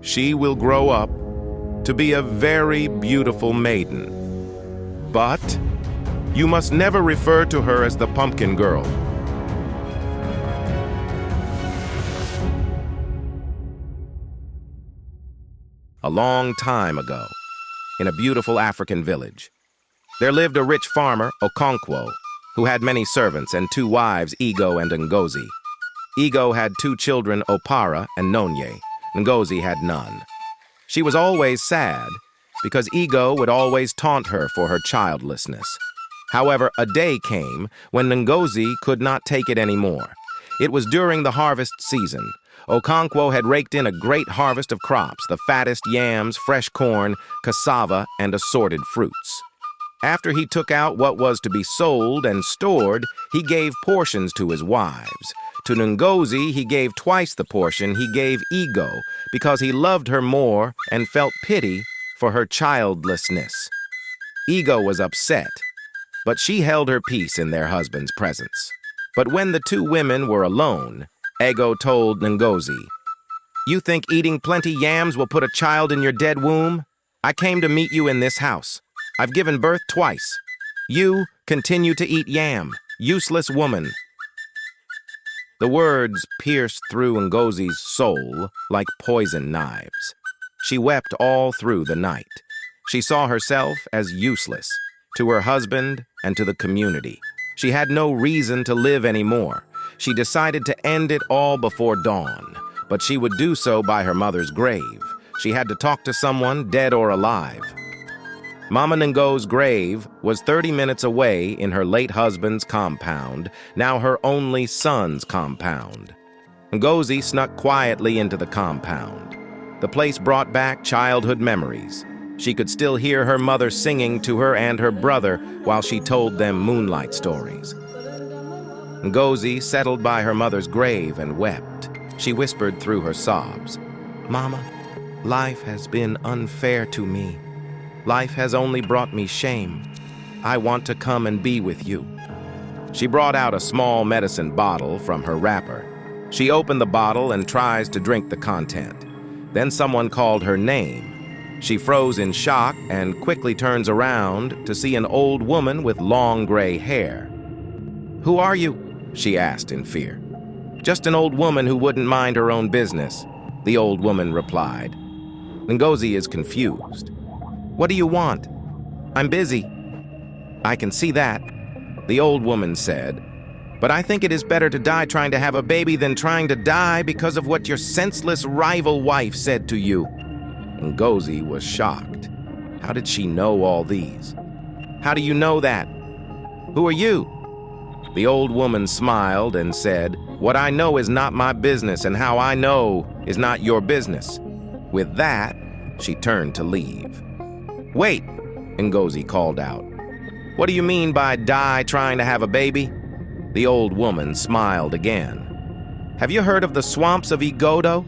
she will grow up to be a very beautiful maiden. But you must never refer to her as the pumpkin girl. A long time ago, in a beautiful African village, there lived a rich farmer, Okonkwo, who had many servants and 2 wives, Ego and Ngozi. Ego had 2 children, Opara and Nonye. Ngozi had none. She was always sad because Ego would always taunt her for her childlessness. However, a day came when Ngozi could not take it anymore. It was during the harvest season. Okonkwo had raked in a great harvest of crops, the fattest yams, fresh corn, cassava, and assorted fruits. After he took out what was to be sold and stored, he gave portions to his wives. To Ngozi, he gave twice the portion he gave Ego, because he loved her more and felt pity for her childlessness. Ego was upset, but she held her peace in their husband's presence. But when the 2 women were alone, Ego told Ngozi, "You think eating plenty yams will put a child in your dead womb? I came to meet you in this house. I've given birth twice. You continue to eat yam, useless woman." The words pierced through Ngozi's soul like poison knives. She wept all through the night. She saw herself as useless to her husband and to the community. She had no reason to live anymore. She decided to end it all before dawn, but she would do so by her mother's grave. She had to talk to someone, dead or alive. Mama Ngo's grave was 30 minutes away in her late husband's compound, now her only son's compound. Ngozi snuck quietly into the compound. The place brought back childhood memories. She could still hear her mother singing to her and her brother while she told them moonlight stories. Ngozi settled by her mother's grave and wept. She whispered through her sobs, "Mama, life has been unfair to me. Life has only brought me shame. I want to come and be with you." She brought out a small medicine bottle from her wrapper. She opened the bottle and tries to drink the content. Then someone called her name. She froze in shock and quickly turns around to see an old woman with long gray hair. "Who are you?" she asked in fear. "Just an old woman who wouldn't mind her own business," the old woman replied. Ngozi is confused. "What do you want?" "I'm busy." "I can see that," the old woman said. "But I think it is better to die trying to have a baby than trying to die because of what your senseless rival wife said to you." Ngozi was shocked. How did she know all these? "How do you know that? Who are you?" The old woman smiled and said, "What I know is not my business, and how I know is not your business." With that, she turned to leave. "Wait," Ngozi called out. "What do you mean by die trying to have a baby?" The old woman smiled again. "Have you heard of the swamps of Igodo?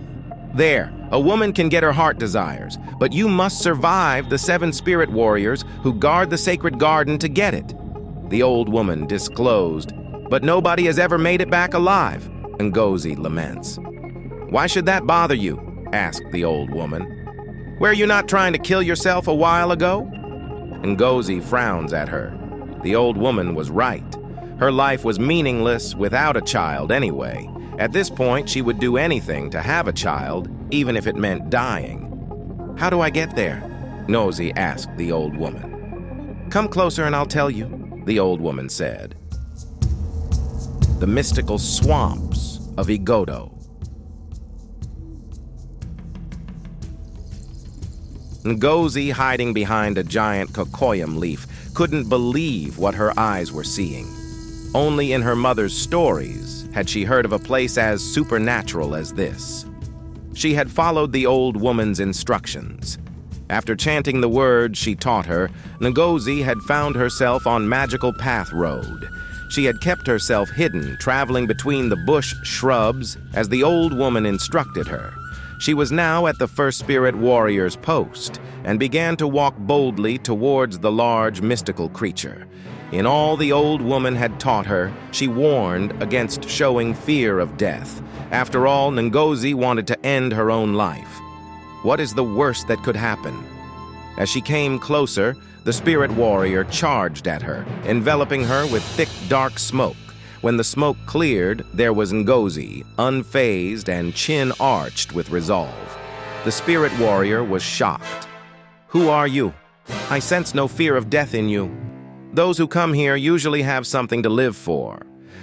There, a woman can get her heart desires, but you must survive the 7 spirit warriors who guard the sacred garden to get it." The old woman disclosed, "But nobody has ever made it back alive," Ngozi laments. "Why should that bother you?" asked the old woman. "Were you not trying to kill yourself a while ago?" Ngozi frowns at her. The old woman was right. Her life was meaningless without a child anyway. At this point, she would do anything to have a child, even if it meant dying. "How do I get there?" Ngozi asked the old woman. "Come closer and I'll tell you," the old woman said. The mystical swamps of Igodo. Ngozi, hiding behind a giant cocoyam leaf, couldn't believe what her eyes were seeing. Only in her mother's stories had she heard of a place as supernatural as this. She had followed the old woman's instructions. After chanting the words she taught her, Ngozi had found herself on Magical Path Road. She had kept herself hidden, traveling between the bush shrubs as the old woman instructed her. She was now at the first spirit warrior's post and began to walk boldly towards the large mystical creature. In all the old woman had taught her, she warned against showing fear of death. After all, Ngozi wanted to end her own life. What is the worst that could happen? As she came closer, the spirit warrior charged at her, enveloping her with thick, dark smoke. When the smoke cleared, there was Ngozi, unfazed and chin arched with resolve. The spirit warrior was shocked. "Who are you? I sense no fear of death in you. Those who come here usually have something to live for,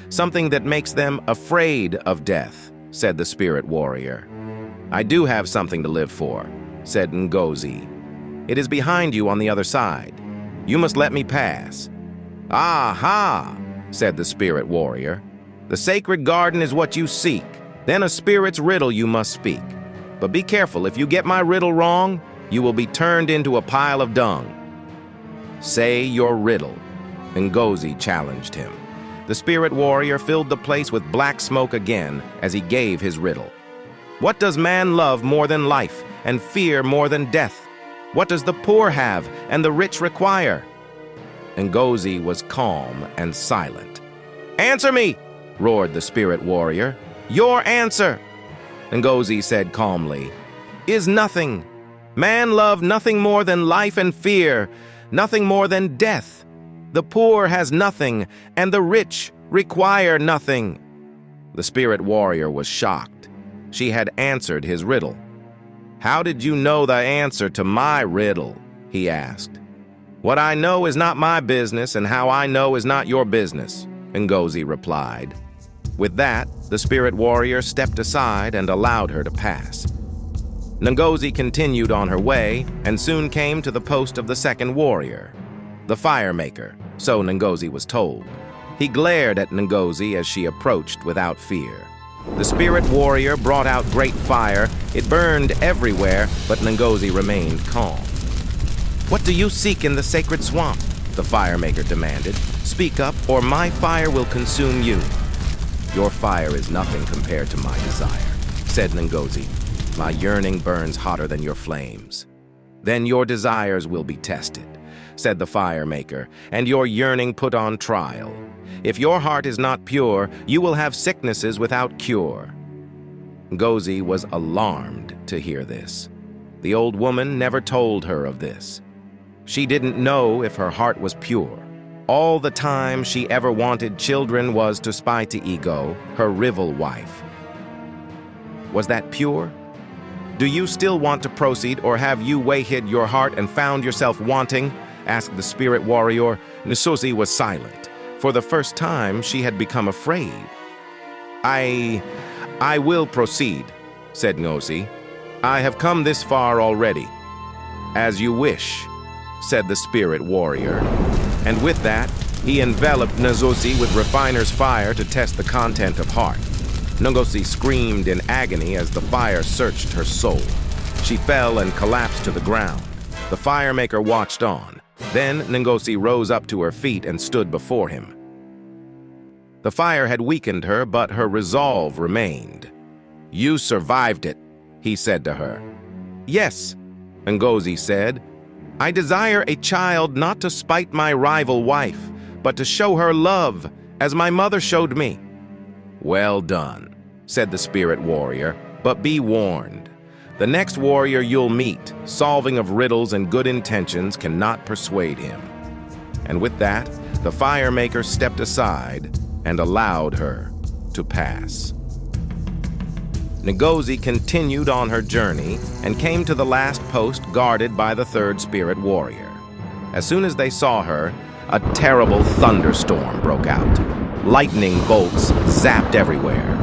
something that makes them afraid of death," said the spirit warrior. "I do have something to live for," said Ngozi. "It is behind you on the other side. You must let me pass." "Aha!" said the spirit warrior. "The sacred garden is what you seek. Then a spirit's riddle you must speak. But be careful, if you get my riddle wrong, you will be turned into a pile of dung." "Say your riddle," Ngozi challenged him. The spirit warrior filled the place with black smoke again as he gave his riddle. "What does man love more than life and fear more than death? What does the poor have and the rich require?" Ngozi was calm and silent. "Answer me!" roared the spirit warrior. "Your answer!" Ngozi said calmly, "Is nothing. Man love nothing more than life and fear, nothing more than death. The poor has nothing, and the rich require nothing." The spirit warrior was shocked. She had answered his riddle. "How did you know the answer to my riddle?" he asked. "What I know is not my business, and how I know is not your business," Ngozi replied. With that, the spirit warrior stepped aside and allowed her to pass. Ngozi continued on her way and soon came to the post of the second warrior, the fire maker, so Ngozi was told. He glared at Ngozi as she approached without fear. The spirit warrior brought out great fire. It burned everywhere, but Ngozi remained calm. "What do you seek in the sacred swamp?" the fire maker demanded. "Speak up, or my fire will consume you." "Your fire is nothing compared to my desire," said Ngozi. "My yearning burns hotter than your flames." "Then your desires will be tested," said the fire maker, "and your yearning put on trial. If your heart is not pure, you will have sicknesses without cure." Ngozi was alarmed to hear this. The old woman never told her of this. She didn't know if her heart was pure. All the time she ever wanted children was to spy to Ego, her rival wife. Was that pure? "Do you still want to proceed, or have you way-hid your heart and found yourself wanting?" asked the spirit warrior. Ngozi was silent. For the first time, she had become afraid. I will proceed," said Ngozi. "I have come this far already." "As you wish," said the spirit warrior. And with that, he enveloped Ngozi with refiner's fire to test the content of heart. Ngozi screamed in agony as the fire searched her soul. She fell and collapsed to the ground. The fire maker watched on. Then Ngozi rose up to her feet and stood before him. The fire had weakened her, but her resolve remained. "You survived it," he said to her. "Yes," Ngozi said. "I desire a child not to spite my rival wife, but to show her love, as my mother showed me." "Well done," said the spirit warrior, "but be warned. The next warrior you'll meet, solving of riddles and good intentions cannot persuade him." And with that, the fire maker stepped aside and allowed her to pass. Ngozi continued on her journey and came to the last post guarded by the third spirit warrior. As soon as they saw her, a terrible thunderstorm broke out. Lightning bolts zapped everywhere.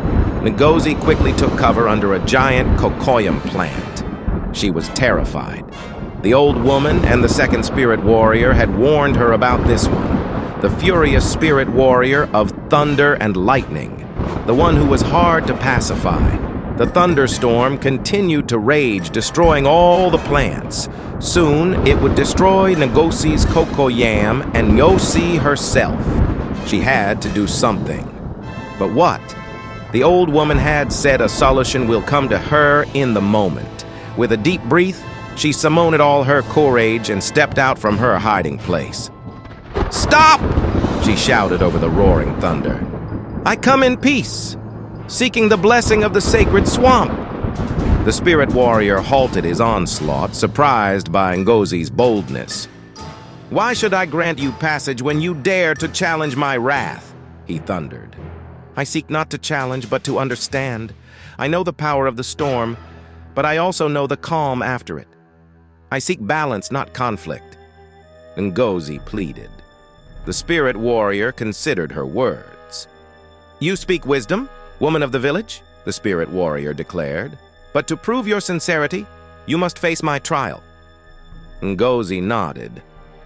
Ngozi quickly took cover under a giant cocoyam plant. She was terrified. The old woman and the second spirit warrior had warned her about this one, the furious spirit warrior of thunder and lightning, the one who was hard to pacify. The thunderstorm continued to rage, destroying all the plants. Soon, it would destroy Ngozi's cocoyam and Ngozi herself. She had to do something. But what? The old woman had said a solution will come to her in the moment. With a deep breath, she summoned all her courage and stepped out from her hiding place. "Stop!" she shouted over the roaring thunder. "I come in peace, seeking the blessing of the sacred swamp." The spirit warrior halted his onslaught, surprised by Ngozi's boldness. "Why should I grant you passage when you dare to challenge my wrath?" he thundered. "I seek not to challenge, but to understand. I know the power of the storm, but I also know the calm after it. I seek balance, not conflict." Ngozi pleaded. The spirit warrior considered her words. "You speak wisdom, woman of the village," the spirit warrior declared. "But to prove your sincerity, you must face my trial." Ngozi nodded,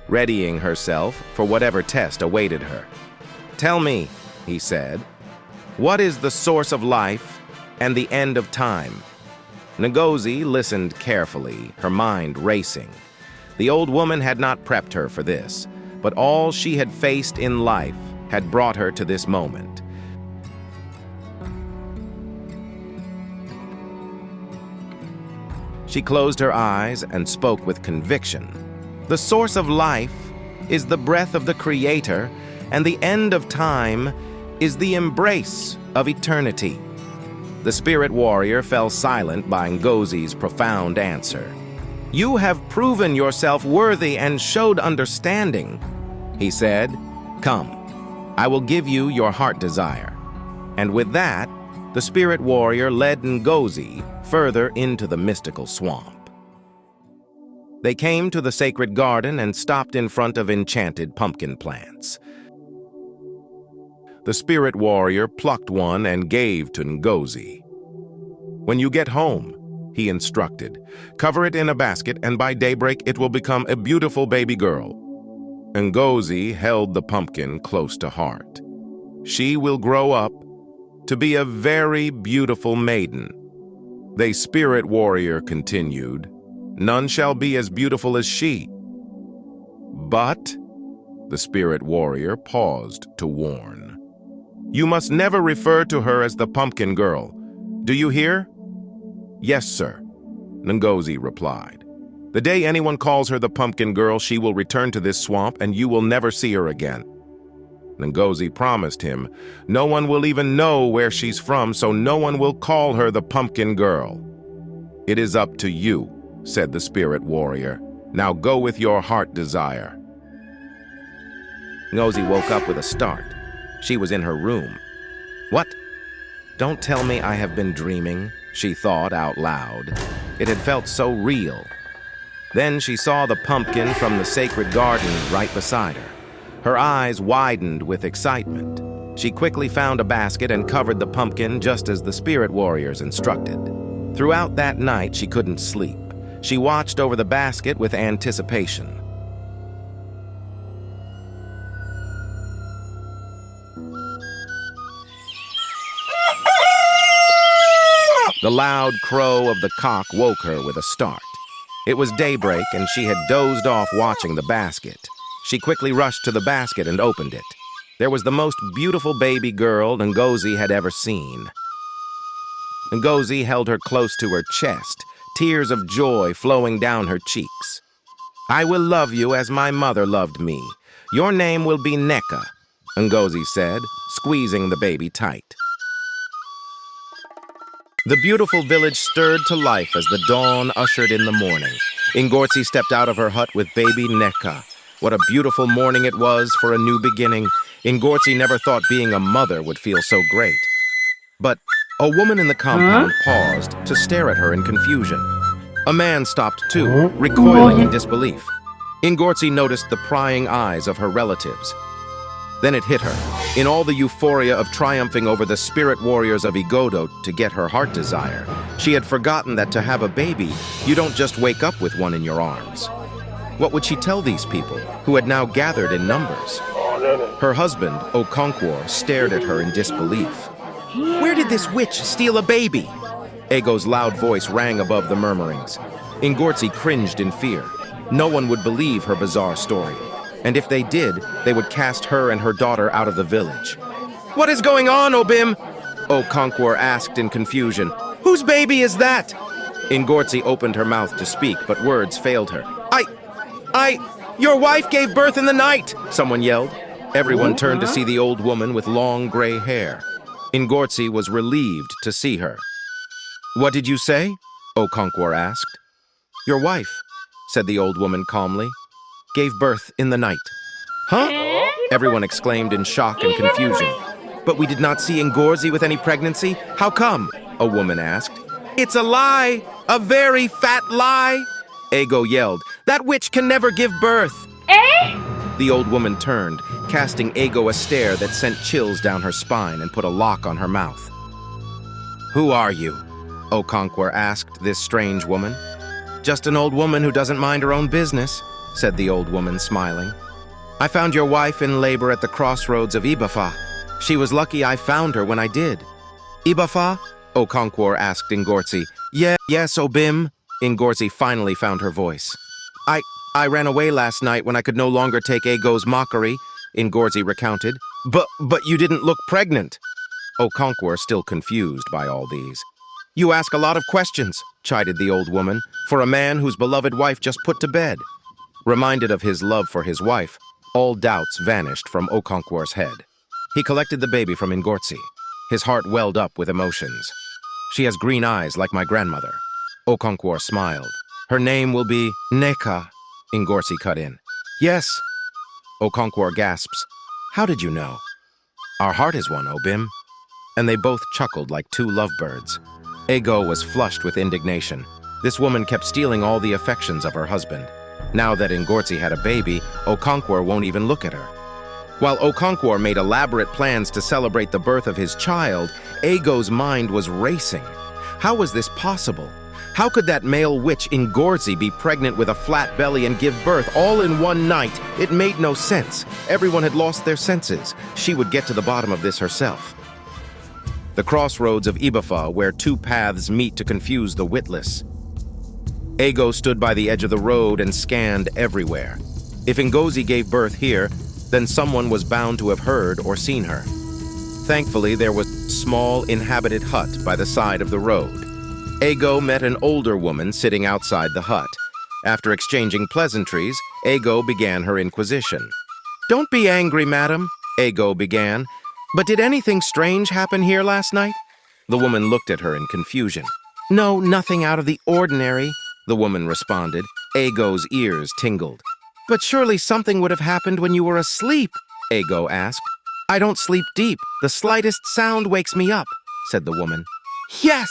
readying herself for whatever test awaited her. "Tell me," he said, "what is the source of life and the end of time?" Ngozi listened carefully, her mind racing. The old woman had not prepped her for this, but all she had faced in life had brought her to this moment. She closed her eyes and spoke with conviction. "The source of life is the breath of the Creator, and the end of time is the embrace of eternity." The spirit warrior fell silent by Ngozi's profound answer. "You have proven yourself worthy and showed understanding," he said. "Come, I will give you your heart desire." And with that, the spirit warrior led Ngozi further into the mystical swamp. They came to the sacred garden and stopped in front of enchanted pumpkin plants. The spirit warrior plucked one and gave to Ngozi. "When you get home," he instructed, "cover it in a basket, and by daybreak it will become a beautiful baby girl." Ngozi held the pumpkin close to heart. "She will grow up to be a very beautiful maiden." The spirit warrior continued, "None shall be as beautiful as she." "But," the spirit warrior paused to warn, "you must never refer to her as the pumpkin girl. Do you hear?" "Yes, sir," Ngozi replied. "The day anyone calls her the pumpkin girl, she will return to this swamp and you will never see her again." Ngozi promised him, "No one will even know where she's from, so no one will call her the pumpkin girl." "It is up to you," said the spirit warrior. "Now go with your heart desire." Ngozi woke up with a start. She was in her room. "What? Don't tell me I have been dreaming," she thought out loud. It had felt so real. Then she saw the pumpkin from the sacred garden right beside her. Her eyes widened with excitement. She quickly found a basket and covered the pumpkin just as the spirit warriors instructed. Throughout that night, she couldn't sleep. She watched over the basket with anticipation. The loud crow of the cock woke her with a start. It was daybreak and she had dozed off watching the basket. She quickly rushed to the basket and opened it. There was the most beautiful baby girl Ngozi had ever seen. Ngozi held her close to her chest, tears of joy flowing down her cheeks. "I will love you as my mother loved me. Your name will be Nneka," Ngozi said, squeezing the baby tight. The beautiful village stirred to life as the dawn ushered in the morning. Ngozi stepped out of her hut with baby Nneka. What a beautiful morning it was for a new beginning. Ngozi never thought being a mother would feel so great. But a woman in the compound paused to stare at her in confusion. A man stopped too, recoiling in disbelief. Ngozi noticed the prying eyes of her relatives. Then it hit her. In all the euphoria of triumphing over the spirit warriors of Igodo to get her heart desire, she had forgotten that to have a baby, you don't just wake up with one in your arms. What would she tell these people, who had now gathered in numbers? Her husband, Okonkwo, stared at her in disbelief. "Where did this witch steal a baby?" Ego's loud voice rang above the murmurings. Ngozi cringed in fear. No one would believe her bizarre story. And if they did, they would cast her and her daughter out of the village. "What is going on, Obim?" Okonkwo asked in confusion. "Whose baby is that?" Ngozi opened her mouth to speak, but words failed her. Your wife gave birth in the night," someone yelled. Everyone turned to see the old woman with long gray hair. Ngozi was relieved to see her. "What did you say?" Okonkwo asked. "Your wife," said the old woman calmly, "gave birth in the night." "Huh?" Everyone exclaimed in shock and confusion. "But we did not see Ngorzi with any pregnancy. How come?" a woman asked. "It's a lie! A very fat lie!" Ego yelled. "That witch can never give birth!" The old woman turned, casting Ego a stare that sent chills down her spine and put a lock on her mouth. "Who are you?" Okonkwo asked this strange woman. "Just an old woman who doesn't mind her own business," said the old woman, smiling. "I found your wife in labor at the crossroads of Ibafa. She was lucky I found her when I did." "Ibafa?" Okonkwo asked Ngorzi. Yes, Obim." Ngorzi finally found her voice. I ran away last night when I could no longer take Ego's mockery," Ngorzi recounted. But you didn't look pregnant." Okonkwo still confused by all these. "You ask a lot of questions," chided the old woman, "for a man whose beloved wife just put to bed." Reminded of his love for his wife, all doubts vanished from Okonkwo's head. He collected the baby from Ngorzi. His heart welled up with emotions. "She has green eyes like my grandmother." Okonkwo smiled. "Her name will be Nneka," Ngorzi cut in. "Yes." Okonkwo gasps. "How did you know?" "Our heart is one, Obim." And they both chuckled like two lovebirds. Ego was flushed with indignation. This woman kept stealing all the affections of her husband. Now that Ngorzi had a baby, Okonkwo won't even look at her. While Okonkwo made elaborate plans to celebrate the birth of his child, Ego's mind was racing. How was this possible? How could that male witch Ngorzi be pregnant with a flat belly and give birth all in one night? It made no sense. Everyone had lost their senses. She would get to the bottom of this herself. The crossroads of Ibafa, where two paths meet to confuse the witless. Ego stood by the edge of the road and scanned everywhere. If Ngorzi gave birth here, then someone was bound to have heard or seen her. Thankfully, there was a small inhabited hut by the side of the road. Ego met an older woman sitting outside the hut. After exchanging pleasantries, Ego began her inquisition. "Don't be angry, madam," Ego began. "But did anything strange happen here last night?" The woman looked at her in confusion. "No, nothing out of the ordinary," the woman responded. Ego's ears tingled. "But surely something would have happened when you were asleep," Ego asked. "I don't sleep deep. The slightest sound wakes me up," said the woman. "Yes!"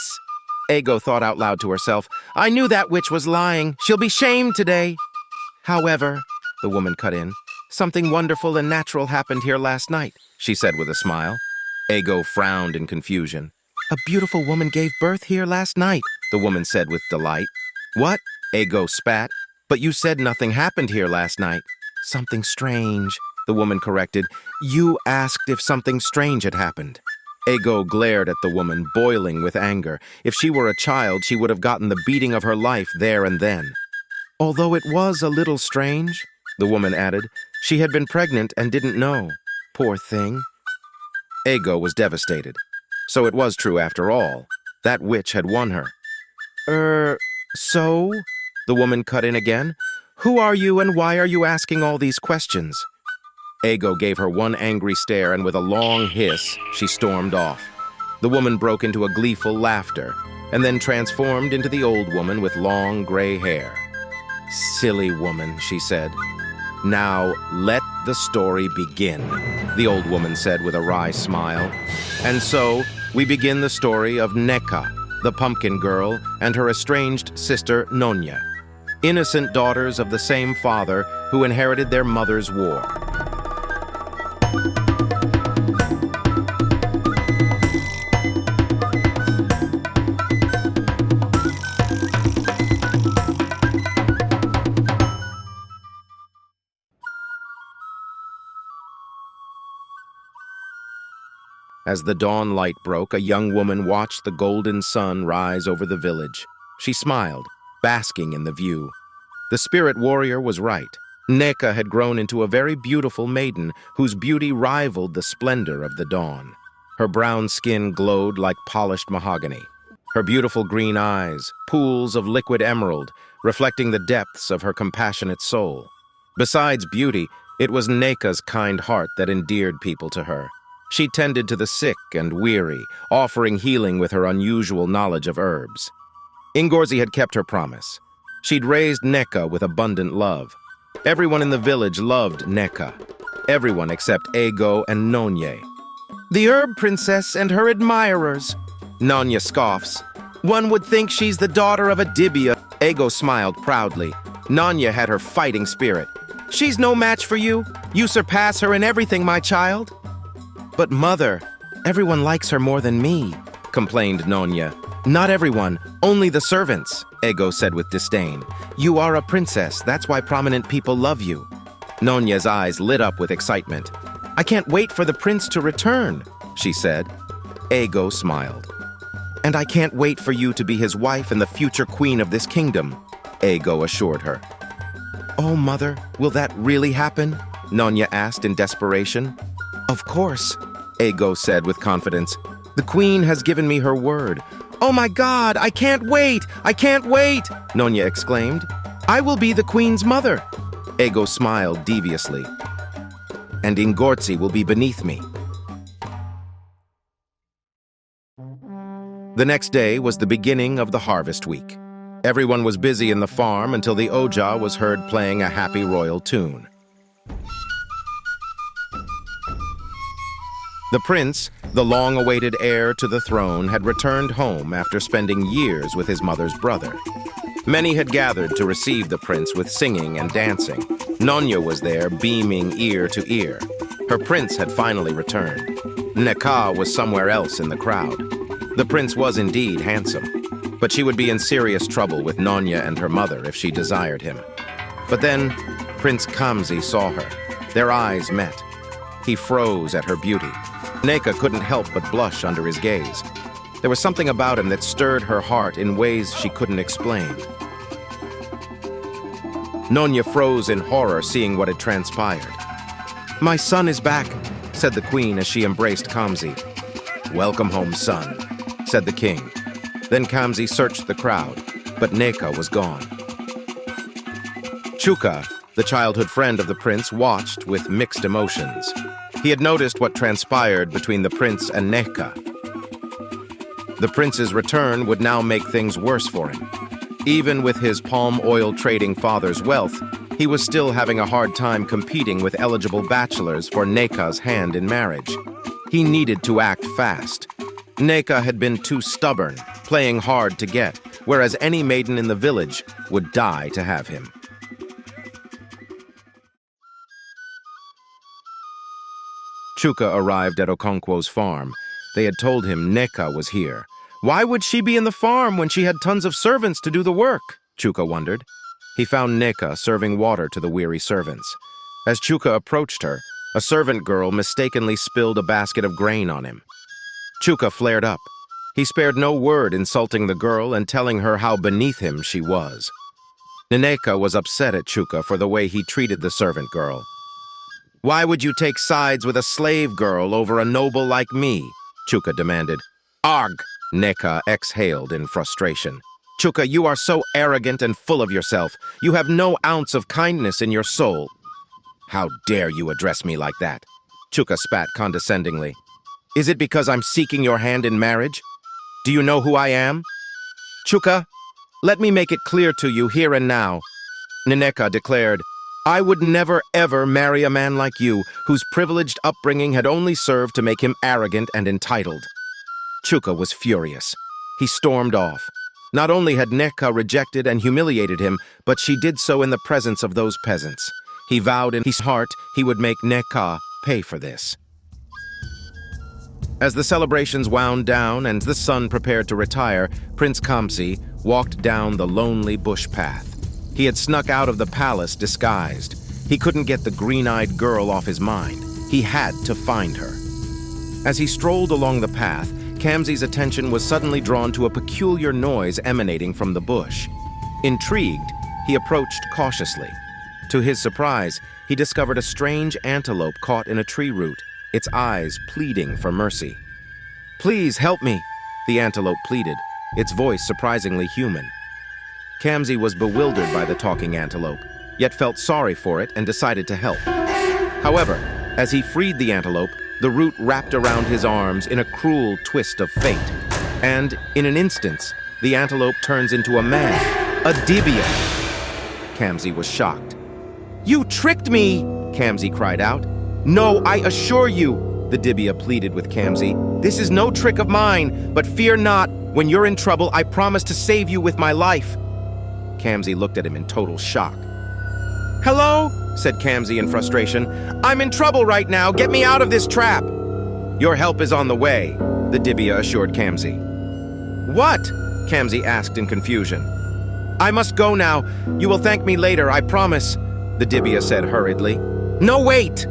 Ego thought out loud to herself. "I knew that witch was lying. She'll be shamed today." "However," the woman cut in, "something wonderful and natural happened here last night," she said with a smile. Ego frowned in confusion. "A beautiful woman gave birth here last night," the woman said with delight. "What?" Ego spat. "But you said nothing happened here last night." "Something strange," the woman corrected. "You asked if something strange had happened." Ego glared at the woman, boiling with anger. If she were a child, she would have gotten the beating of her life there and then. "Although it was a little strange," the woman added. "She had been pregnant and didn't know. Poor thing." Ego was devastated. So it was true after all. That witch had won her. So?" The woman cut in again. "Who are you and why are you asking all these questions?" Ego gave her one angry stare, and with a long hiss, she stormed off. The woman broke into a gleeful laughter, and then transformed into the old woman with long gray hair. "Silly woman," she said. "Now, let the story begin," the old woman said with a wry smile. And so, we begin the story of Nneka, the pumpkin girl, and her estranged sister, Nonya, innocent daughters of the same father who inherited their mother's war. As the dawn light broke, a young woman watched the golden sun rise over the village. She smiled, basking in the view. The spirit warrior was right. Nneka had grown into a very beautiful maiden whose beauty rivaled the splendor of the dawn. Her brown skin glowed like polished mahogany. Her beautiful green eyes, pools of liquid emerald, reflecting the depths of her compassionate soul. Besides beauty, it was Nneka's kind heart that endeared people to her. She tended to the sick and weary, offering healing with her unusual knowledge of herbs. Ngozi had kept her promise. She'd raised Nneka with abundant love. Everyone in the village loved Nneka. Everyone except Ego and Nonye. "The herb princess and her admirers," Nanya scoffs. "One would think she's the daughter of a dibia." Ego smiled proudly. Nanya had her fighting spirit. "She's no match for you. You surpass her in everything, my child." "But mother, everyone likes her more than me," complained Nonya. "Not everyone, only the servants," Ego said with disdain. "You are a princess, that's why prominent people love you." Nonya's eyes lit up with excitement. "I can't wait for the prince to return," she said. Ego smiled. "And I can't wait for you to be his wife and the future queen of this kingdom," Ego assured her. "Oh, mother, will that really happen?" Nonya asked in desperation. "Of course," Ego said with confidence. "The queen has given me her word." "Oh my God, I can't wait! I can't wait!" Nonya exclaimed. "I will be the queen's mother." Ego smiled deviously. "And Ngozi will be beneath me." The next day was the beginning of the harvest week. Everyone was busy in the farm until the Oja was heard playing a happy royal tune. The prince, the long-awaited heir to the throne, had returned home after spending years with his mother's brother. Many had gathered to receive the prince with singing and dancing. Nonya was there, beaming ear to ear. Her prince had finally returned. Nneka was somewhere else in the crowd. The prince was indeed handsome, but she would be in serious trouble with Nonya and her mother if she desired him. But then, Prince Kamsi saw her. Their eyes met. He froze at her beauty. Nneka couldn't help but blush under his gaze. There was something about him that stirred her heart in ways she couldn't explain. Nonya froze in horror seeing what had transpired. "My son is back," said the queen as she embraced Kamsi. "Welcome home, son," said the king. Then Kamsi searched the crowd, but Nneka was gone. Chuka, the childhood friend of the prince, watched with mixed emotions. He had noticed what transpired between the prince and Nneka. The prince's return would now make things worse for him. Even with his palm oil trading father's wealth, he was still having a hard time competing with eligible bachelors for Nneka's hand in marriage. He needed to act fast. Nneka had been too stubborn, playing hard to get, whereas any maiden in the village would die to have him. Chuka arrived at Okonkwo's farm. They had told him Nneka was here. Why would she be in the farm when she had tons of servants to do the work? Chuka wondered. He found Nneka serving water to the weary servants. As Chuka approached her, a servant girl mistakenly spilled a basket of grain on him. Chuka flared up. He spared no word insulting the girl and telling her how beneath him she was. Nneka was upset at Chuka for the way he treated the servant girl. "Why would you take sides with a slave girl over a noble like me?" Chuka demanded. "Arg!" Nneka exhaled in frustration. "Chuka, you are so arrogant and full of yourself. You have no ounce of kindness in your soul." "How dare you address me like that?" Chuka spat condescendingly. "Is it because I'm seeking your hand in marriage? Do you know who I am?" "Chuka, let me make it clear to you here and now," Nneka declared. "I would never ever marry a man like you, whose privileged upbringing had only served to make him arrogant and entitled." Chuka was furious. He stormed off. Not only had Nneka rejected and humiliated him, but she did so in the presence of those peasants. He vowed in his heart he would make Nneka pay for this. As the celebrations wound down and the sun prepared to retire, Prince Kamsi walked down the lonely bush path. He had snuck out of the palace disguised. He couldn't get the green-eyed girl off his mind. He had to find her. As he strolled along the path, Kamsi's attention was suddenly drawn to a peculiar noise emanating from the bush. Intrigued, he approached cautiously. To his surprise, he discovered a strange antelope caught in a tree root, its eyes pleading for mercy. "Please help me," the antelope pleaded, its voice surprisingly human. Kamsi was bewildered by the talking antelope, yet felt sorry for it and decided to help. However, as he freed the antelope, the root wrapped around his arms in a cruel twist of fate, and, in an instant, the antelope turns into a man, a dibia. Kamsi was shocked. "You tricked me!" Kamsi cried out. "No, I assure you," the dibia pleaded with Kamsi. "This is no trick of mine, but fear not. When you're in trouble, I promise to save you with my life." Kamsi looked at him in total shock. "Hello?" said Kamsi in frustration. "I'm in trouble right now. Get me out of this trap." "Your help is on the way," the dibia assured Kamsi. "What?" Kamsi asked in confusion. "I must go now. You will thank me later, I promise," the dibia said hurriedly. "No, wait!"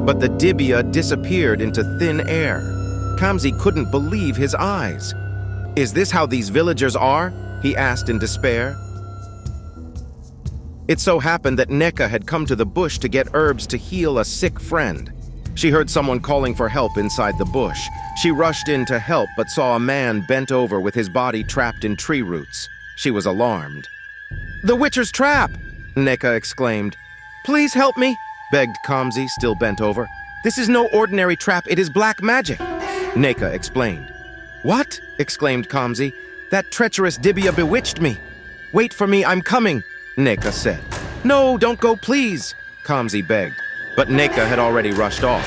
But the dibia disappeared into thin air. Kamsi couldn't believe his eyes. "Is this how these villagers are?" he asked in despair. It so happened that Nneka had come to the bush to get herbs to heal a sick friend. She heard someone calling for help inside the bush. She rushed in to help, but saw a man bent over with his body trapped in tree roots. She was alarmed. "The Witcher's trap!" Nneka exclaimed. "Please help me," begged Kamsi, still bent over. "This is no ordinary trap, it is black magic," Nneka explained. "What?" exclaimed Kamsi. "That treacherous dibia bewitched me." "Wait for me, I'm coming," Nneka said. "No, don't go, please," Kamsi begged, but Nneka had already rushed off.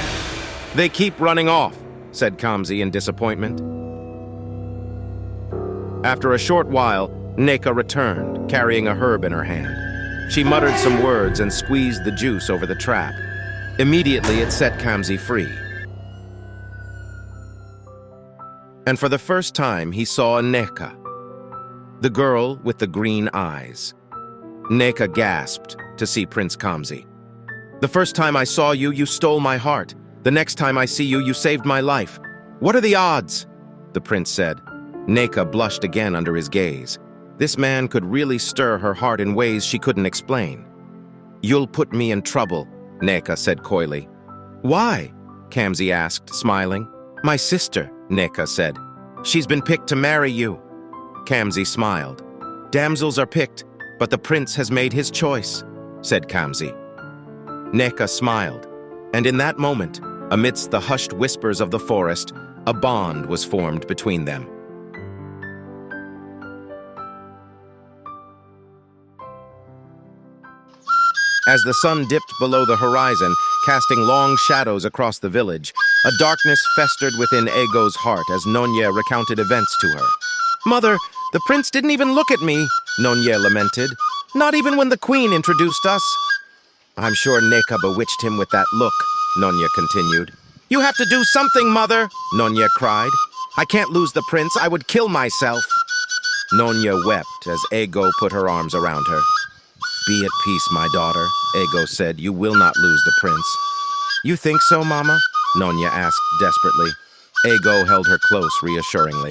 "They keep running off," said Kamsi in disappointment. After a short while, Nneka returned, carrying a herb in her hand. She muttered some words and squeezed the juice over the trap. Immediately, it set Kamsi free. And for the first time, he saw Nneka, the girl with the green eyes. Nneka gasped to see Prince Kamsi. "The first time I saw you, you stole my heart. The next time I see you, you saved my life. What are the odds?" the prince said. Nneka blushed again under his gaze. This man could really stir her heart in ways she couldn't explain. "You'll put me in trouble," Nneka said coyly. "Why?" Kamsi asked, smiling. "My sister," Nneka said. "She's been picked to marry you." Kamsi smiled. "Damsels are picked, but the prince has made his choice," said Kamsi. Nneka smiled, and in that moment, amidst the hushed whispers of the forest, a bond was formed between them. As the sun dipped below the horizon, casting long shadows across the village, a darkness festered within Ego's heart as Nonye recounted events to her. "Mother, the prince didn't even look at me," Nonye lamented. "Not even when the queen introduced us." "I'm sure Nneka bewitched him with that look," Nonye continued. "You have to do something, Mother," Nonye cried. "I can't lose the prince. I would kill myself." Nonye wept as Ego put her arms around her. "Be at peace, my daughter," Ego said. "You will not lose the prince." "You think so, Mama?" Nonye asked desperately. Ego held her close reassuringly.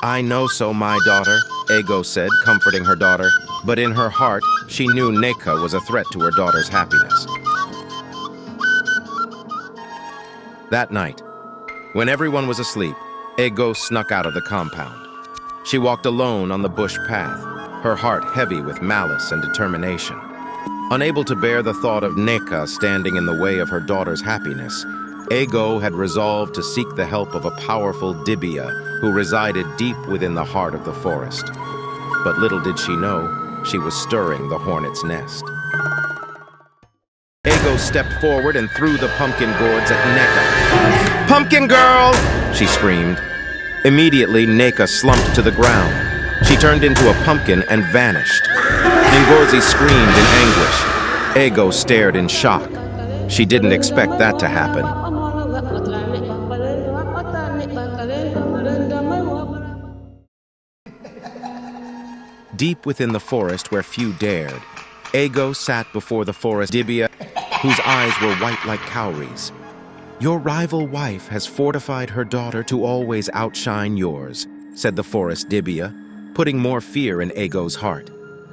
"I know so, my daughter," Ego said, comforting her daughter, but in her heart, she knew Nneka was a threat to her daughter's happiness. That night, when everyone was asleep, Ego snuck out of the compound. She walked alone on the bush path, her heart heavy with malice and determination. Unable to bear the thought of Nneka standing in the way of her daughter's happiness, Ego had resolved to seek the help of a powerful dibia who resided deep within the heart of the forest. But little did she know, she was stirring the hornet's nest. Ego stepped forward and threw the pumpkin gourds at Nneka. "Pumpkin girl!" she screamed. Immediately, Nneka slumped to the ground. She turned into a pumpkin and vanished. Ngozi screamed in anguish. Ego stared in shock. She didn't expect that to happen. Deep within the forest where few dared, Ego sat before the forest dibia, whose eyes were white like cowries. "Your rival wife has fortified her daughter to always outshine yours," said the forest dibia, putting more fear in Ego's heart.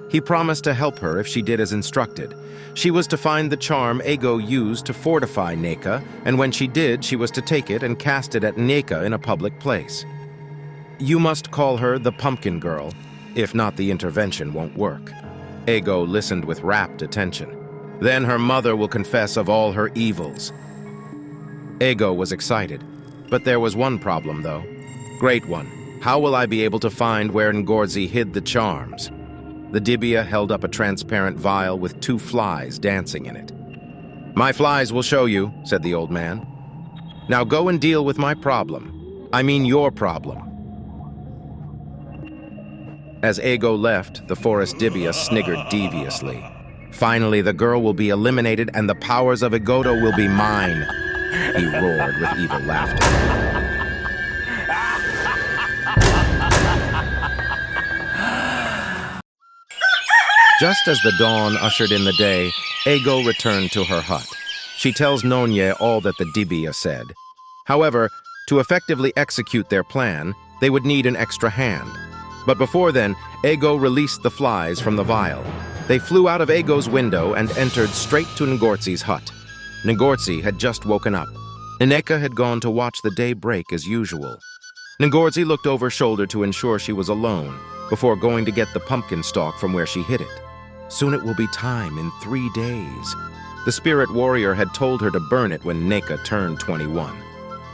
He promised to help her if she did as instructed. She was to find the charm Ego used to fortify Nneka, and when she did, she was to take it and cast it at Nneka in a public place. "You must call her the Pumpkin Girl. If not, the intervention won't work." Ego listened with rapt attention. "Then her mother will confess of all her evils." Ego was excited, but there was one problem, though. Great one. How will I be able to find where Ngorzi hid the charms? The dibia held up a transparent vial with 2 flies dancing in it. My flies will show you, said the old man. Now go and deal with my problem. I mean your problem. As Ego left, the forest dibia sniggered deviously. Finally, the girl will be eliminated and the powers of Igodo will be mine, he roared with evil laughter. Just as the dawn ushered in the day, Ego returned to her hut. She tells Nonye all that the dibia said. However, to effectively execute their plan, they would need an extra hand. But before then, Ego released the flies from the vial. They flew out of Ego's window and entered straight to Ngorzi's hut. Ngorzi had just woken up. Nneka had gone to watch the day break as usual. Ngorzi looked over shoulder to ensure she was alone, before going to get the pumpkin stalk from where she hid it. Soon it will be time, in 3 days. The spirit warrior had told her to burn it when Nneka turned 21.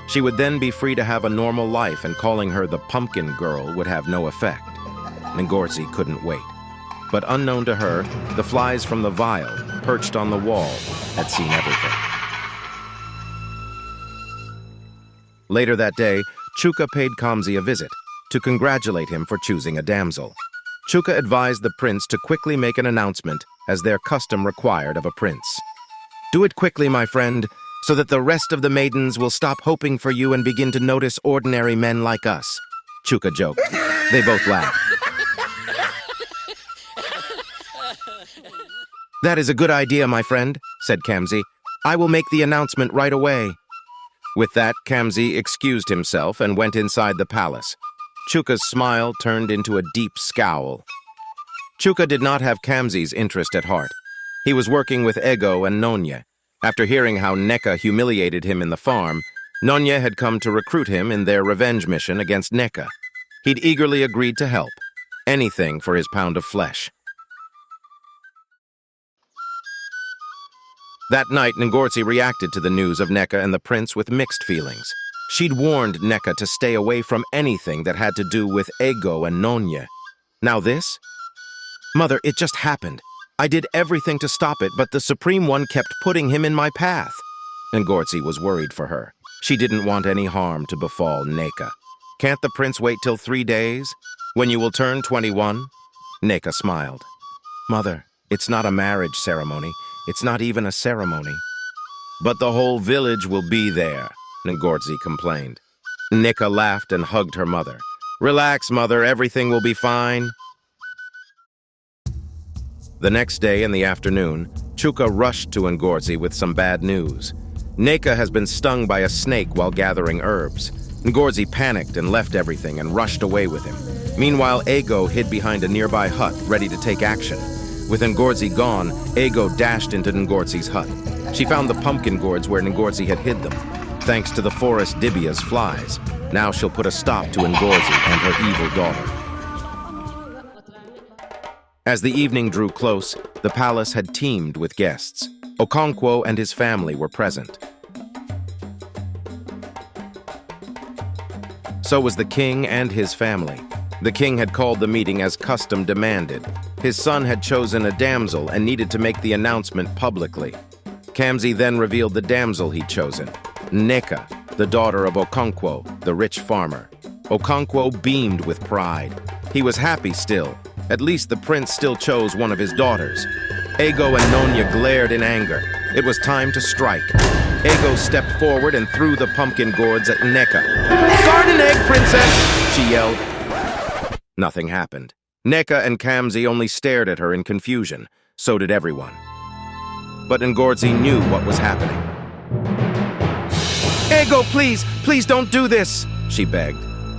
She would then be free to have a normal life, and calling her the pumpkin girl would have no effect. Ngorzi couldn't wait. But unknown to her, the flies from the vial, perched on the wall, had seen everything. Later that day, Chuka paid Kamzi a visit to congratulate him for choosing a damsel. Chuka advised the prince to quickly make an announcement, as their custom required of a prince. Do it quickly, my friend, so that the rest of the maidens will stop hoping for you and begin to notice ordinary men like us. Chuka joked. They both laughed. That is a good idea, my friend, said Kamzi. I will make the announcement right away. With that, Kamzi excused himself and went inside the palace. Chuka's smile turned into a deep scowl. Chuka did not have Kamzi's interest at heart. He was working with Ego and Nonye. After hearing how Nneka humiliated him in the farm, Nonye had come to recruit him in their revenge mission against Nneka. He'd eagerly agreed to help. Anything for his pound of flesh. That night, Ngorzi reacted to the news of Nneka and the prince with mixed feelings. She'd warned Nneka to stay away from anything that had to do with Ego and Nonye. Now this? Mother, it just happened. I did everything to stop it, but the Supreme One kept putting him in my path. Ngorzi was worried for her. She didn't want any harm to befall Nneka. Can't the prince wait till 3 days? When you will turn 21? Nneka smiled. Mother, it's not a marriage ceremony. It's not even a ceremony. But the whole village will be there, Ngorzi complained. Nneka laughed and hugged her mother. Relax, mother, everything will be fine. The next day in the afternoon, Chuka rushed to Ngorzi with some bad news. Nneka has been stung by a snake while gathering herbs. Ngorzi panicked and left everything and rushed away with him. Meanwhile, Ego hid behind a nearby hut, ready to take action. With Ngorzi gone, Ego dashed into Ngorzi's hut. She found the pumpkin gourds where Ngorzi had hid them. Thanks to the forest dibia's flies, now she'll put a stop to Ngorzi and her evil daughter. As the evening drew close, the palace had teemed with guests. Okonkwo and his family were present. So was the king and his family. The king had called the meeting as custom demanded. His son had chosen a damsel and needed to make the announcement publicly. Kamzi then revealed the damsel he'd chosen, Nneka, the daughter of Okonkwo, the rich farmer. Okonkwo beamed with pride. He was happy still. At least the prince still chose one of his daughters. Ego and Nonye glared in anger. It was time to strike. Ego stepped forward and threw the pumpkin gourds at Nneka. Garden egg, princess! She yelled. Nothing happened. Nneka and Kamzi only stared at her in confusion. So did everyone. But Ngorzi knew what was happening. Ego, please don't do this, she begged.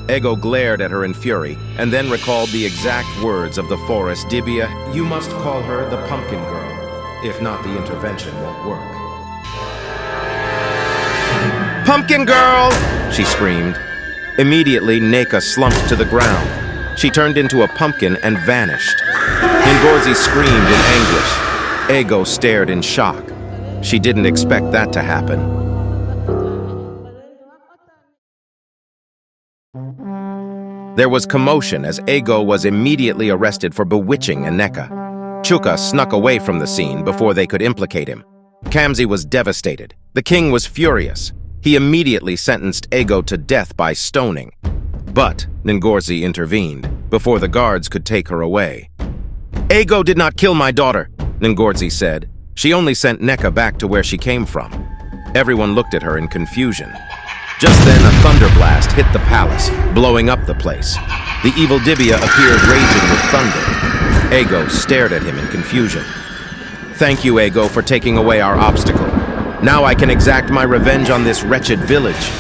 Ego glared at her in fury, and then recalled the exact words of the forest dibia. You must call her the pumpkin girl. If not, the intervention won't work. Pumpkin girl! She screamed. Immediately, Nneka slumped to the ground. She turned into a pumpkin and vanished. Ngorzi screamed in anguish. Ego stared in shock. She didn't expect that to happen. There was commotion as Ego was immediately arrested for bewitching Nneka. Chuka snuck away from the scene before they could implicate him. Kamsi was devastated. The king was furious. He immediately sentenced Ego to death by stoning. But Ngozi intervened before the guards could take her away. "Ego did not kill my daughter," Ngozi said. "She only sent Nneka back to where she came from." Everyone looked at her in confusion. Just then, a thunderblast hit the palace, blowing up the place. The evil Dibia appeared raging with thunder. Ego stared at him in confusion. "Thank you, Ego, for taking away our obstacle. Now I can exact my revenge on this wretched village."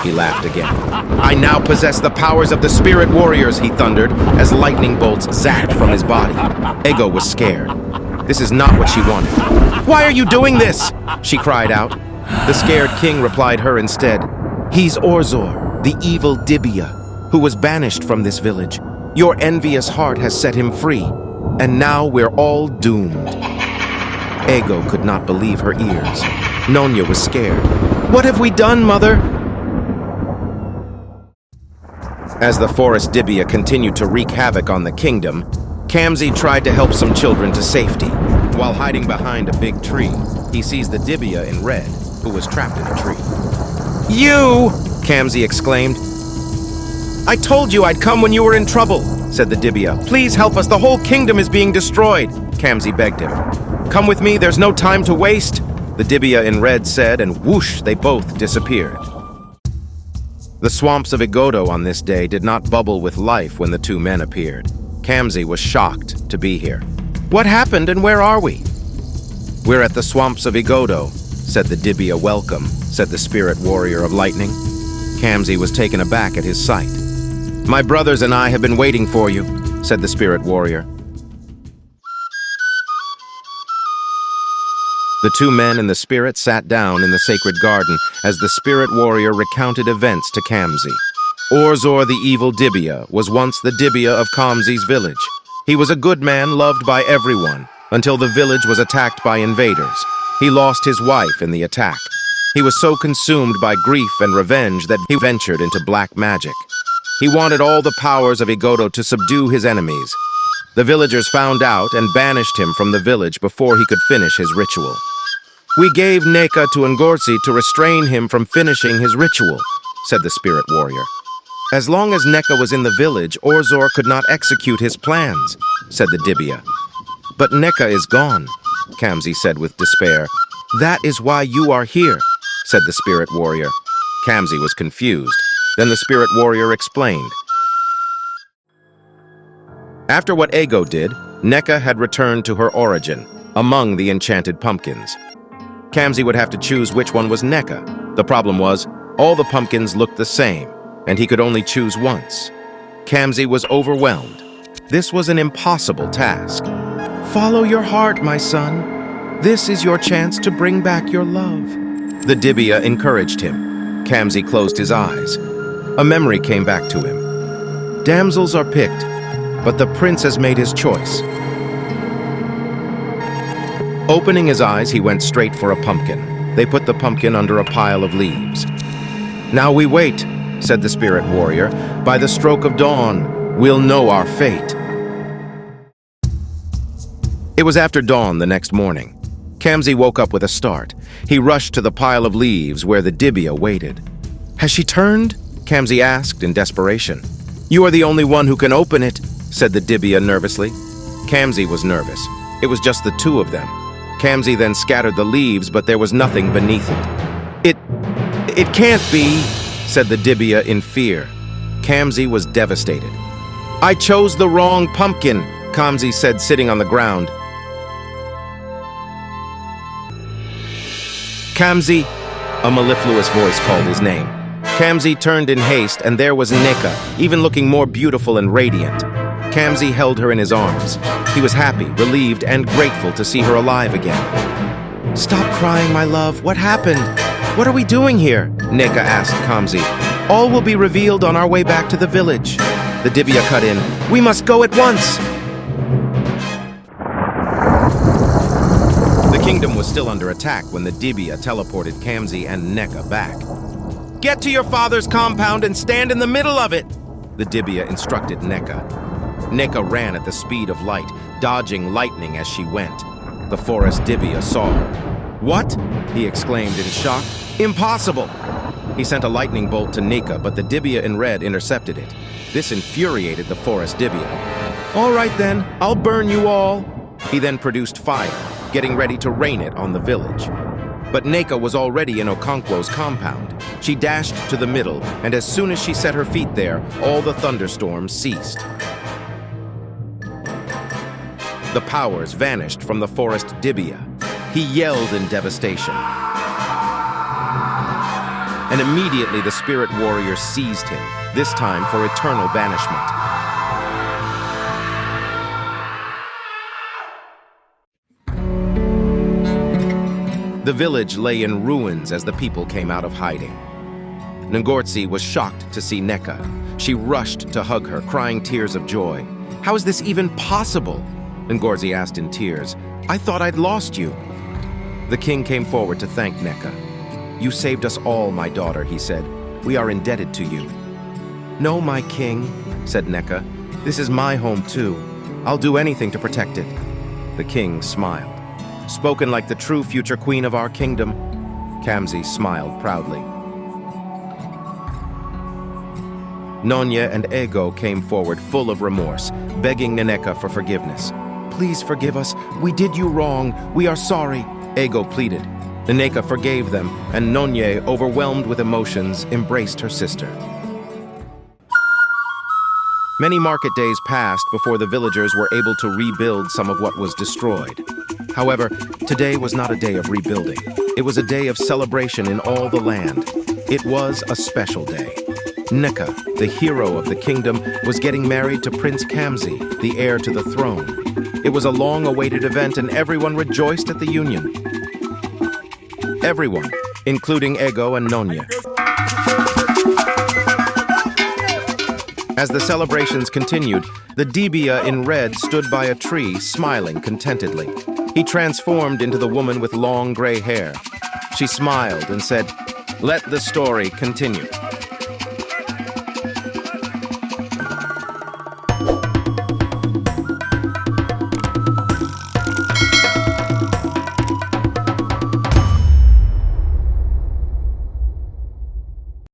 He laughed again. "I now possess the powers of the spirit warriors," he thundered, as lightning bolts zapped from his body. Ego was scared. This is not what she wanted. "Why are you doing this?" she cried out. The scared king replied her instead. "He's Orzor, the evil Dibia, who was banished from this village. Your envious heart has set him free, and now we're all doomed." Ego could not believe her ears. Nonya was scared. "What have we done, mother?" As the forest Dibia continued to wreak havoc on the kingdom, Kamsi tried to help some children to safety. While hiding behind a big tree, he sees the Dibia in red, who was trapped in a tree. "You!" Kamsi exclaimed. "I told you I'd come when you were in trouble," said the Dibia. "Please help us, the whole kingdom is being destroyed," Kamsi begged him. "Come with me, there's no time to waste," the Dibia in red said, and whoosh, they both disappeared. The swamps of Igodo on this day did not bubble with life when the two men appeared. Kamsi was shocked to be here. "What happened and where are we?" "We're at the swamps of Igodo," said the Dibia. "Welcome," said the spirit warrior of lightning. Kamsi was taken aback at his sight. "My brothers and I have been waiting for you," said the spirit warrior. The two men and the spirit sat down in the sacred garden as the spirit warrior recounted events to Kamsi. Orzor the evil Dibia was once the Dibia of Kamsi's village. He was a good man loved by everyone until the village was attacked by invaders. He lost his wife in the attack. He was so consumed by grief and revenge that he ventured into black magic. He wanted all the powers of Igodo to subdue his enemies. The villagers found out and banished him from the village before he could finish his ritual. "We gave Nneka to Ngozi to restrain him from finishing his ritual," said the spirit warrior. "As long as Nneka was in the village, Orzor could not execute his plans," said the Dibia. "But Nneka is gone," Kamsi said with despair. "That is why you are here," said the spirit warrior. Kamsi was confused. Then the spirit warrior explained. After what Ego did, Nneka had returned to her origin, among the enchanted pumpkins. Kamsi would have to choose which one was Nneka. The problem was, all the pumpkins looked the same, and he could only choose once. Kamsi was overwhelmed. This was an impossible task. "Follow your heart, my son. This is your chance to bring back your love," the Dibia encouraged him. Kamsi closed his eyes. A memory came back to him. "Damsels are picked, but the prince has made his choice." Opening his eyes, he went straight for a pumpkin. They put the pumpkin under a pile of leaves. "Now we wait," said the spirit warrior. "By the stroke of dawn, we'll know our fate." It was after dawn the next morning. Kamsi woke up with a start. He rushed to the pile of leaves where the Dibia waited. "Has she turned?" Kamsi asked in desperation. "You are the only one who can open it," said the Dibia nervously. Kamsi was nervous. It was just the two of them. Kamsi then scattered the leaves, but there was nothing beneath it. It can't be," said the Dibia in fear. Kamsi was devastated. "I chose the wrong pumpkin," Kamsi said, sitting on the ground. "Kamsi," a mellifluous voice called his name. Kamsi turned in haste, and there was Nneka, even looking more beautiful and radiant. Kamsi held her in his arms. He was happy, relieved, and grateful to see her alive again. "Stop crying, my love. What happened? What are we doing here?" Nneka asked Kamsi. "All will be revealed on our way back to the village." The Dibia cut in. "We must go at once." The kingdom was still under attack when the Dibia teleported Kamsi and Nneka back. "Get to your father's compound and stand in the middle of it," the Dibia instructed Nneka. Nneka ran at the speed of light, dodging lightning as she went. The forest Dibia saw her. "What?" he exclaimed in shock. "Impossible!" He sent a lightning bolt to Nneka, but the Dibia in red intercepted it. This infuriated the forest Dibia. "All right then, I'll burn you all." He then produced fire, getting ready to rain it on the village. But Nneka was already in Okonkwo's compound. She dashed to the middle, and as soon as she set her feet there, all the thunderstorms ceased. The powers vanished from the forest Dibia. He yelled in devastation. And immediately the spirit warrior seized him, this time for eternal banishment. The village lay in ruins as the people came out of hiding. Ngortsi was shocked to see Nneka. She rushed to hug her, crying tears of joy. "How is this even possible?" Ngortsi asked in tears. "I thought I'd lost you." The king came forward to thank Nneka. "You saved us all, my daughter," he said. "We are indebted to you." "No, my king," said Nneka. "This is my home too. I'll do anything to protect it." The king smiled. "Spoken like the true future queen of our kingdom." Kamsi smiled proudly. Nonya and Ego came forward full of remorse, begging Nneka for forgiveness. "Please forgive us. We did you wrong. We are sorry," Ego pleaded. Nneka forgave them, and Nonya, overwhelmed with emotions, embraced her sister. Many market days passed before the villagers were able to rebuild some of what was destroyed. However, today was not a day of rebuilding. It was a day of celebration in all the land. It was a special day. Nneka, the hero of the kingdom, was getting married to Prince Kamsi, the heir to the throne. It was a long-awaited event, and everyone rejoiced at the union. Everyone, including Ego and Nonya. As the celebrations continued, the Dibia in red stood by a tree, smiling contentedly. He transformed into the woman with long gray hair. She smiled and said, "Let the story continue."